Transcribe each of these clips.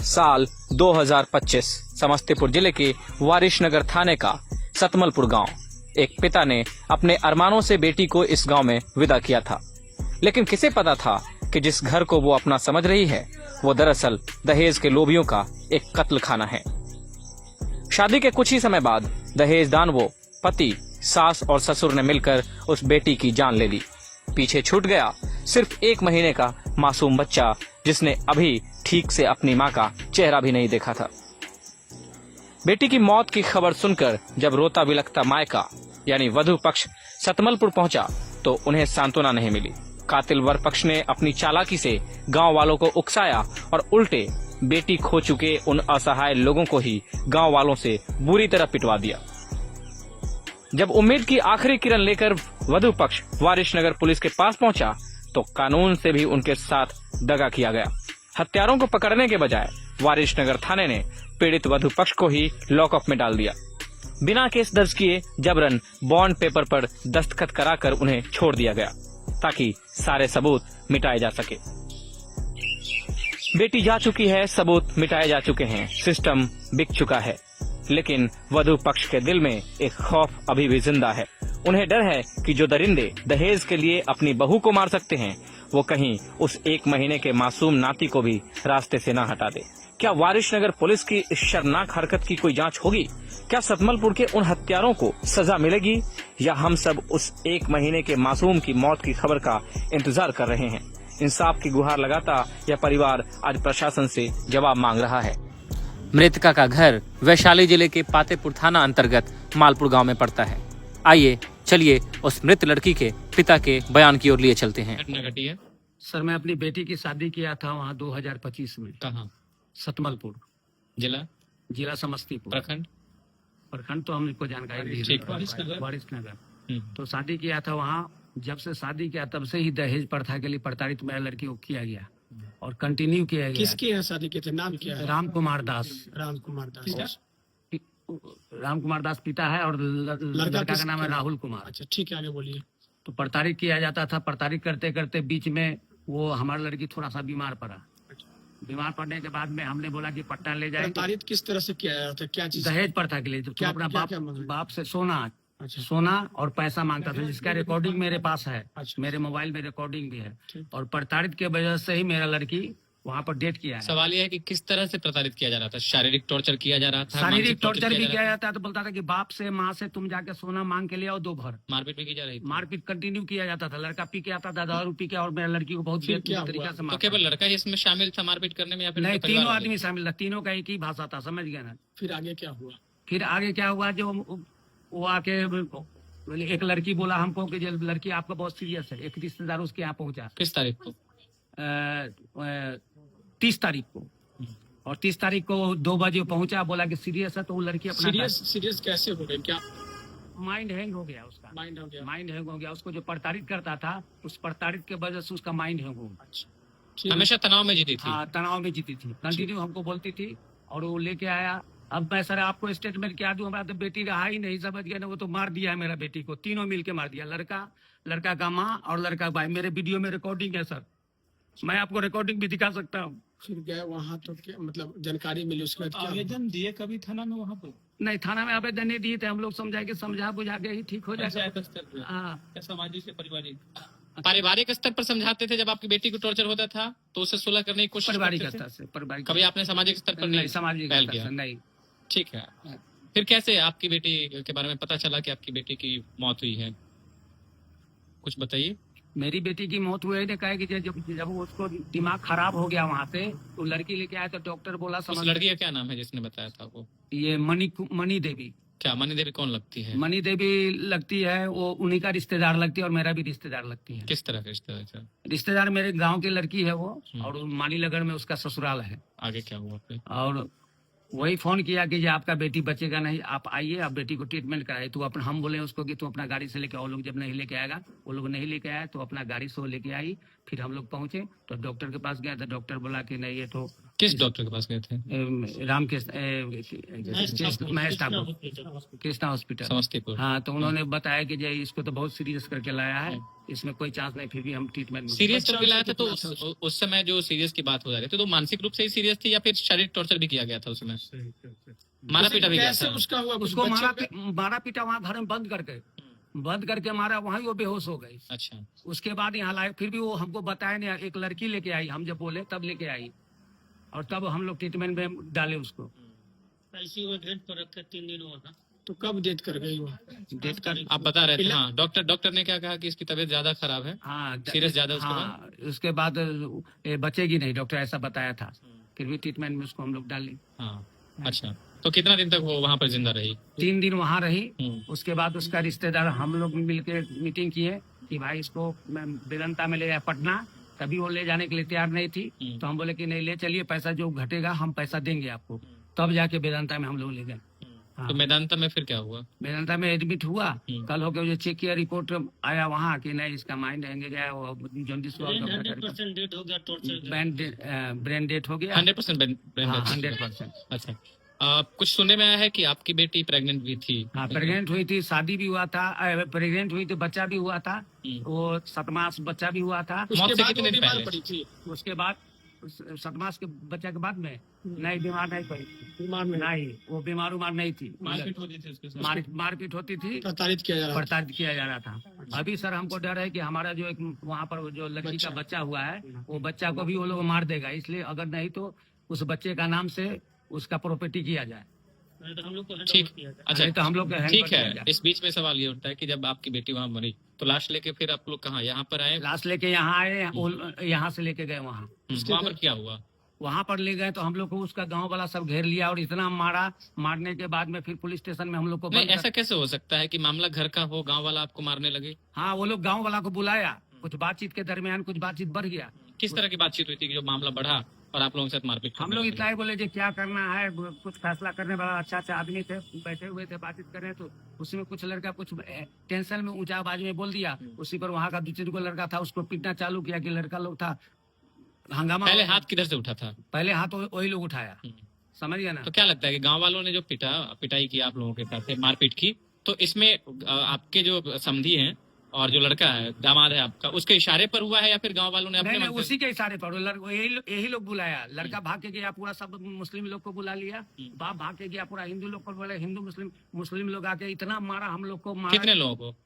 साल 2025 समस्तीपुर जिले के वारिशनगर थाने का सतमलपुर गांव। एक पिता ने अपने अरमानों से बेटी को इस गांव में विदा किया था, लेकिन किसे पता था कि जिस घर को वो अपना समझ रही है वो दरअसल दहेज के लोभियों का एक कत्ल खाना है। शादी के कुछ ही समय बाद दहेज दान वो पति, सास और ससुर ने मिलकर उस बेटी की जान ले ली। पीछे छूट गया सिर्फ 1 महीने का मासूम बच्चा, जिसने अभी ठीक से अपनी मां का चेहरा भी नहीं देखा था। बेटी की मौत की खबर सुनकर जब रोता बिलखता मायका यानी वधू पक्ष सतमलपुर पहुंचा तो उन्हें सांत्वना नहीं मिली। कातिल वर पक्ष ने अपनी चालाकी से गांव वालों को उकसाया और उल्टे बेटी खो चुके उन असहाय लोगों को ही गांव वालों से बुरी तरह पिटवा दिया। जब उम्मीद की आखिरी किरण लेकर वधू पक्ष वारिशनगर पुलिस के पास पहुंचा तो कानून से भी उनके साथ दगा किया गया। हत्यारों को पकड़ने के बजाय वारिशनगर थाने ने पीड़ित वधू पक्ष को ही लॉकअप में डाल दिया। बिना केस दर्ज किए जबरन बॉन्ड पेपर पर दस्तखत कराकर उन्हें छोड़ दिया गया ताकि सारे सबूत मिटाए जा सके। बेटी जा चुकी है, सबूत मिटाए जा चुके हैं, सिस्टम बिक चुका है, लेकिन वधू पक्ष के दिल में एक खौफ अभी भी जिंदा है। उन्हें डर है कि जो दरिंदे दहेज के लिए अपनी बहू को मार सकते हैं वो कहीं उस 1 महीने के मासूम नाती को भी रास्ते से न हटा दे। क्या वारिशनगर पुलिस की इस शर्मनाक हरकत की कोई जांच होगी? क्या सतमलपुर के उन हत्यारों को सजा मिलेगी, या हम सब उस 1 महीने के मासूम की मौत की खबर का इंतजार कर रहे हैं? इंसाफ की गुहार लगाता यह परिवार आज प्रशासन से जवाब मांग रहा है। मृतका का घर वैशाली जिले के पातेपुर थाना अंतर्गत मालपुर गांव में पड़ता है। आइए चलिए उस मृत लड़की के पिता के बयान की ओर लिए चलते हैं। घटना घटी है सर, मैं अपनी बेटी की शादी किया था वहाँ 2025 में। कहाँ? सतमलपुर जिला समस्तीपुर। प्रखंड तो हमको जानकारी दी है, वारिसनगर। तो शादी किया था वहाँ। जब से शादी किया तब से ही दहेज प्रथा के लिए प्रताड़ित मेरा लड़की को किया गया और कंटिन्यू किया गया। किसकी है शादी के थे? नाम क्या है? राम कुमार दास। राम कुमार दास पिता है और लड़का का नाम है राहुल कुमार। अच्छा ठीक है, आगे बोलिए। तो प्रताड़ित किया जाता था। प्रताड़ित करते करते बीच में वो हमारा लड़की थोड़ा सा बीमार पड़ा। बीमार पड़ने के बाद में हमने बोला कि पटना ले जाए। प्रताड़ित किस तरह से किया जाता है? क्या चीज? दहेज प्रथा के लिए। तो क्या, अपना क्या, बाप से सोना अच्छा। सोना और पैसा मांगता था, जिसका रिकॉर्डिंग मेरे पास है। अच्छा। मेरे मोबाइल में रिकॉर्डिंग भी है। और प्रताड़ित के वजह से ही मेरा लड़की वहाँ पर डेट किया है। सवाल यह है कि किस तरह से प्रताड़ित किया जा रहा था? शारीरिक टॉर्चर किया जा रहा था? शारीरिक टॉर्चर भी किया जाता है। तो बोलता था कि बाप से माँ से तुम जाके सोना मांग के ले आओ 2 भर। मारपीट भी की जा रही थी? मारपीट कंटिन्यू किया जाता था। लड़का पी के आता था, दारू पी के, और मेरा लड़की को बहुत तरीका से। तो केवल लड़का ही इसमें शामिल था मारपीट करने में या फिर नहीं, तीनों आदमी शामिल था। तीनों का एक ही भाषा था, समझ गया ना? फिर आगे क्या हुआ? फिर आगे क्या हुआ, जो वो आके एक लड़की बोला हमको कि जो लड़की आपका बहुत सीरियस है। एक रिश्तेदार उसके यहाँ पहुंचा। किस तारीख को? 30 तारीख को। और 30 तारीख को 2 बजे पहुंचा, बोला कि सीरियस है। तो वो लड़की अपना सीरियस कैसे हो गई? क्या माइंड हैंग हो गया उसका? माइंड हैंग हो गया। उसको जो प्रताड़ित करता था, उस प्रताड़ित के वजह से उसका माइंड हैंग हो गया। हमेशा तनाव में जीती थी? हाँ, तनाव में जीती थी। कंटिन्यू हमको बोलती थी और वो लेके आया। अब मैं सर आपको स्टेटमेंट क्या दूं? हमारा तो बेटी रहा ही नहीं, समझ गया ना? वो तो मार दिया है मेरा बेटी को। तीनों मिल के मार दिया। लड़का का माँ और लड़का का भाई। मेरे वीडियो में रिकॉर्डिंग है सर, मैं आपको रिकॉर्डिंग भी दिखा सकता हूँ। फिर गए वहाँ तो क्या मतलब जानकारी मिली? उसके बाद आवेदन दिए कभी थाना में? वहाँ पर नहीं, थाना में आवेदन नहीं दिए थे। हम लोग समझा बुझा के ही ठीक हो जाए। सामाजिक से पारिवारिक स्तर पर समझाते थे? जब आपकी बेटी को टॉर्चर होता था तो उससे सुलह करने की कोशिश पारिवारिक करते थे? स्तर से। कभी आपने सामाजिक स्तर पर नहीं, सामाजिक पहल स्तर किया? से नहीं। ठीक है। फिर कैसे आपकी बेटी के बारे में पता चला कि आपकी बेटी की मौत हुई है? कुछ बताइए। मेरी बेटी की मौत हुई है, कहा कि जब उसको दिमाग खराब हो गया वहाँ से, तो लड़की लेके आया तो डॉक्टर बोला उस लड़की का क्या नाम है जिसने बताया था आपको? ये मनी देवी। क्या मनी देवी कौन लगती है? मनी देवी लगती है, वो उन्हीं का रिश्तेदार लगती है और मेरा भी रिश्तेदार लगती है। किस तरह का रिश्तेदार? रिश्तेदार मेरे गांव की लड़की है वो, और मालीनगर में उसका ससुराल है। आगे क्या हुआ फिर? और वही फोन किया कि जो आपका बेटी बचेगा नहीं, आप आइए, आप बेटी को ट्रीटमेंट कराइए। तो अपना हम बोले उसको कि तू अपना गाड़ी से लेके आओ। लोग जब नहीं लेके आएगा, वो लोग नहीं लेके आए, तो अपना गाड़ी से वो लेके आई। फिर हम लोग पहुंचे तो डॉक्टर के पास गया तो डॉक्टर बोला कि नहीं, ये तो किस डॉक्टर के पास गए थे? राम महेश ठाकुर कृष्णा हॉस्पिटल समस्तीपुर। हाँ, तो उन्होंने बताया कि जो इसको तो बहुत सीरियस करके लाया है, इसमें कोई चांस नहीं, फिर भी हम ट्रीटमेंट सीरियस बच्चा करके लाया था, तो कितना था उस समय जो सीरियस की बात हो जा रही थी, तो मानसिक रूप से ही सीरियस थी या फिर शारीरिक टॉर्चर भी किया गया था उसमें? मारा पीटा भी गया कैसे था? उसका हुआ कुछ उसको बच्चे मारा पीटा वहाँ घर में बंद करके मारा, वहीं वो बेहोश हो गई। अच्छा, उसके बाद यहाँ लाए, फिर भी वो हमको बताया नहीं, एक लड़की लेके आई, हम जब बोले तब लेके आई, और तब हम लोग ट्रीटमेंट में डाले उसको। आईसीयू में बेड पर रखे 3 दिन वहाँ। तो कब डेथ कर गई वो? डेथ कर आप बता रहे थे। हाँ, डॉक्टर ने क्या कहा कि इसकी तबीयत ज्यादा खराब है, हाँ सीरियस ज्यादा उसके बाद? हाँ, उसके बाद ये बचेगी नहीं, डॉक्टर ऐसा बताया था, फिर भी ट्रीटमेंट में उसको हम लोग डाले। हाँ, अच्छा। तो कितना दिन तक वो वहाँ पर जिंदा रही? 3 दिन वहाँ रही। हम्म। उसके बाद उसका रिश्तेदार हम लोग मिलके मीटिंग किए कि भाई इसको बेदंता में ले जाए पटना, तभी वो ले जाने के लिए तैयार नहीं थी, तो हम बोले कि नहीं ले चलिए, पैसा जो घटेगा हम पैसा देंगे आपको, तब जाके बेदांता में हम लोग ले गए। हाँ। तो मेदांता में फिर क्या हुआ? बेदांता में एडमिट हुआ, कल होकर जो चेक किया रिपोर्ट आया वहाँ कि नहीं इसका माइंड हैंगे गया, वो जॉन्डिस हुआ, 100% डेथ हो गया, टॉर्चर। ब्रेन डेथ हो गया। 100% हाँ 100%। अच्छा, कुछ सुनने में आया है कि आपकी बेटी प्रेग्नेंट भी थी? हाँ प्रेग्नेंट हुई थी, शादी भी हुआ था, प्रेग्नेंट हुई थी, बच्चा भी हुआ था, वो 7 मास बच्चा भी हुआ था। मौत उसके से बाद कितने वो दिन बीमार पहले? पड़ी थी? उसके बाद 7 मास के बच्चा के बाद में नहीं, बीमार नहीं पड़ी, बीमार में नहीं, वो बीमार उमार नहीं थी, मारपीट होती थी उसके साथ। मारपीट होती थी, प्रताड़ित किया जा रहा था। प्रताड़ित किया जा रहा था। अभी सर हमको डर है कि हमारा जो एक वहाँ पर जो लड़की का बच्चा हुआ है, वो बच्चा को भी वो लोग मार देगा, इसलिए अगर नहीं तो उस बच्चे का नाम से उसका प्रॉपर्टी किया जाए, नहीं तो हम लोग को हैंड ठीक। ओवर किया जाए। अच्छा, नहीं तो हम लोग का ठीक हैंड है। किया जाए। इस बीच में सवाल ये उठता है कि जब आपकी बेटी वहाँ मरी, तो लाश लेके फिर आप लोग कहाँ, यहाँ पर आए? लाश लेके यहाँ आए, यहाँ से लेके गए वहाँ, वहाँ पर क्या हुआ? वहाँ पर ले गए तो हम लोग को उसका गांव वाला सब घेर लिया और इतना मारा, मारने के बाद में फिर पुलिस स्टेशन में हम लोग को नहीं, बंद कर- ऐसा कैसे हो सकता है कि मामला घर का हो, गांव वाला आपको मारने लगे? हाँ, वो लोग गांव वाला को बुलाया, कुछ बातचीत के दरमियान कुछ बातचीत बढ़ गया, किस तरह की बातचीत हुई थी कि जो मामला बढ़ा और आप लोगों के साथ मारपीट हम करने लोग लगे? इतना ही बोले जो क्या करना है, कुछ फैसला करने वाला अच्छा आदमी थे, बैठे हुए थे, बातचीत कर रहे, तो उसमें कुछ लड़का कुछ टेंशन में ऊंचा आवाज में बोल दिया, उसी पर वहाँ का 2-3 को लड़का था, उसको पीटना चालू किया कि लड़का लोग था, हंगामा। पहले हाथ किधर से उठा था? पहले हाथ वही लोग उठाया, समझ गया ना। तो क्या लगता है कि गांव वालों ने जो पिटाई की आप लोगों के साथ, मारपीट की, तो इसमें आपके जो समधी हैं और जो लड़का है, दामाद है आपका, उसके इशारे पर हुआ है या फिर गांव वालों ने अपने नहीं मन नहीं, से? उसी के इशारे पर यही लोग बुलाया, लड़का भाग के गया, पूरा सब मुस्लिम लोग को बुला लिया, बाप भाग के गया, पूरा हिंदू लोग को बोले, हिंदू मुस्लिम लोग आके इतना मारा हम लोग को, मारा कितने लोगों को?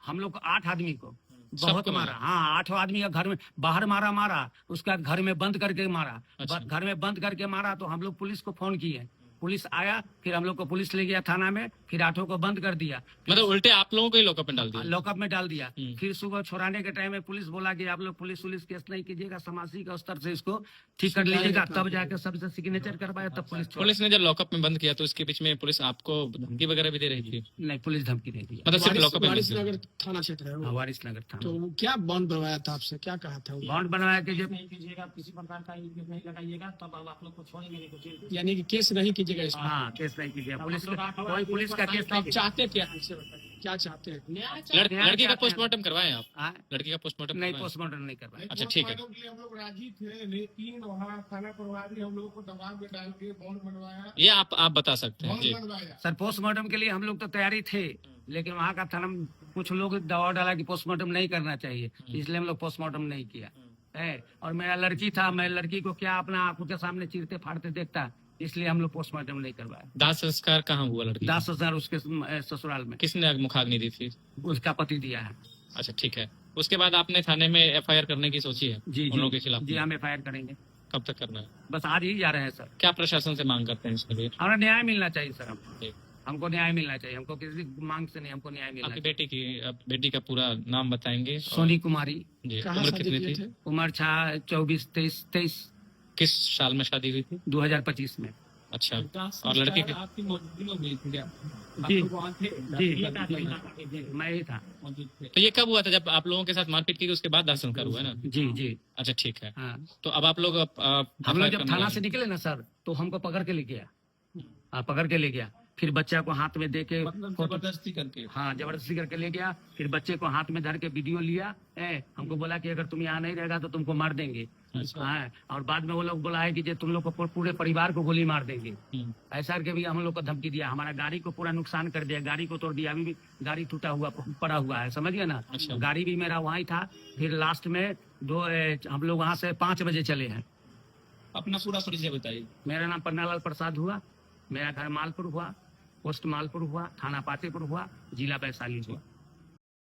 हम लोग को 8 आदमी को सबको बहुत मारा। हाँ 8 आदमी का घर में बाहर मारा, उसका घर में बंद करके मारा। अच्छा। घर में बंद करके मारा तो हम लोग पुलिस को फोन किए, पुलिस आया, फिर हम लोग को पुलिस ले गया थाना में, फिर 8 को बंद कर दिया, मतलब उल्टे आप लोगों को ही लॉकअप में डाल दिया? लॉकअप में डाल दिया। हम्म। फिर सुबह छोड़ाने के टाइम में पुलिस बोला कि आप लोग पुलिस केस नहीं कीजिएगा, सामाजिक स्तर से इसको ठीक कर लीजिएगा, तब जाके सबसे सिग्नेचर करवाया, तब पुलिस छोड़ा। पुलिस ने जब लॉकअप में बंद किया तो इसके बीच में पुलिस आपको धमकी वगैरह भी दे रही थी? नहीं, पुलिस धमकी नहीं दिया। मतलब सिर्फ लॉकअप में वारिस बंद किया? नगर थाना क्षेत्र है वो। वारिस नगर था, तो वो क्या बॉन्ड बनवाया था आपसे, क्या कहा था वो? बॉन्ड बनवाया कि जब नहीं कीजिएगा, किसी प्रकार का इंजन नहीं लगाइएगा, तब अब आप लोग को छोड़ेंगे नहीं तो जेल। यानी कि केस नहीं कीजिएगा इसमें? हाँ केस नहीं कीजिए, पुलिस आप लोग कोई पुलिस का केस नहीं आप चाहते क्या हैं इससे बताइए? क्या चाहते हैं? न्याय लड़की का चाहते हैं। पोस्टमार्टम करवाए आप? हाँ, लड़की का पोस्टमार्टम नहीं करवाए? पोस्टमार्टम नहीं करवाया। अच्छा, ठीक है। पोस्टमार्टम के लिए हम लोग राजी थे, लेकिन वहाँ थाना प्रभारी हम लोगों को दबाव में डाल के बॉन्ड बनवाया, ये आप बता सकते हैं जी। बॉन्ड बनवाया। सर पोस्टमार्टम के लिए हम लोग तो तैयारी थे, लेकिन वहाँ का थाना में कुछ लोग दबाव डाला कि पोस्टमार्टम नहीं करना चाहिए, इसलिए हम लोग पोस्टमार्टम नहीं किया है। और मेरा लड़की था, मैं लड़की को क्या अपना आंखों के सामने चीरते फाड़ते देखता, इसलिए हम लोग पोस्टमार्टम नहीं करवाया। दाह संस्कार कहाँ हुआ लड़की का? 10,000 उसके ससुराल में किसने मुखाग्नि दी थी? उसका पति दिया है। अच्छा, ठीक है। उसके बाद आपने थाने में FIR करने की सोची है जी उन लोगों के खिलाफ? जी, हम FIR करेंगे, कब तक करना है? बस आज ही जा रहे हैं सर। क्या प्रशासन से मांग करते हैं इसके लिए? हमें न्याय मिलना चाहिए सर, जी। हमको न्याय मिलना चाहिए, हमको किसी मांग से नहीं, हमको न्याय मिलना आपकी चाहिए। बेटी का पूरा नाम बताएंगे? और- सोनी कुमारी, जी। कहाँ उम्र शादी कितनी किए थी? थे? उम्र 24-23 किस साल में शादी हुई थी? 2025 में। अच्छा, दास और लड़की संस्कार आपकी मौजूदगी में हुई थी क्या? जी आप लोग वहाँ थे? जी ये था जी, मैं ही था। मौजूद थे। तो ये कब हुआ था? जब आप लोगों के साथ मारपीट की गई उसके बाद दाह संस्कार हुआ है ना? जी जी अच्छा, ठीक है। हाँ, तो अब आप लोग हम लोग FIR जब करने थाना वाले से हैं। निकले ना सर, तो हमको पकड़ के ले गया, पकड़ के ले गया, फिर बच्चा को हाथ में दे के मतलब फोटो, जबरदस्ती करके। हाँ जबरदस्ती करके ले गया। फिर बच्चे को हाथ में धर के वीडियो लिया है, हमको बोला कि अगर तुम यहाँ नहीं रहेगा तो तुमको मार देंगे। अच्छा। हाँ, और बाद में वो लोग बोला है कि जे तुम लोग को पूरे परिवार को गोली मार देंगे। ऐसा करके भी हम लोग को धमकी दिया, हमारा गाड़ी को पूरा नुकसान कर दिया, गाड़ी को तोड़ दिया, अभी भी गाड़ी टूटा हुआ पड़ा हुआ है, समझ गए ना। अच्छा। गाड़ी भी मेरा वहीं था। फिर लास्ट में हम लोग वहाँ से 5 बजे चले हैं। अपना पूरा परिचय बताइए। मेरा नाम पन्नालाल प्रसाद हुआ, मेरा घर मालपुर हुआ, पोस्ट मालपुर हुआ, थाना पातेपुर हुआ, जिला वैशाली हुआ।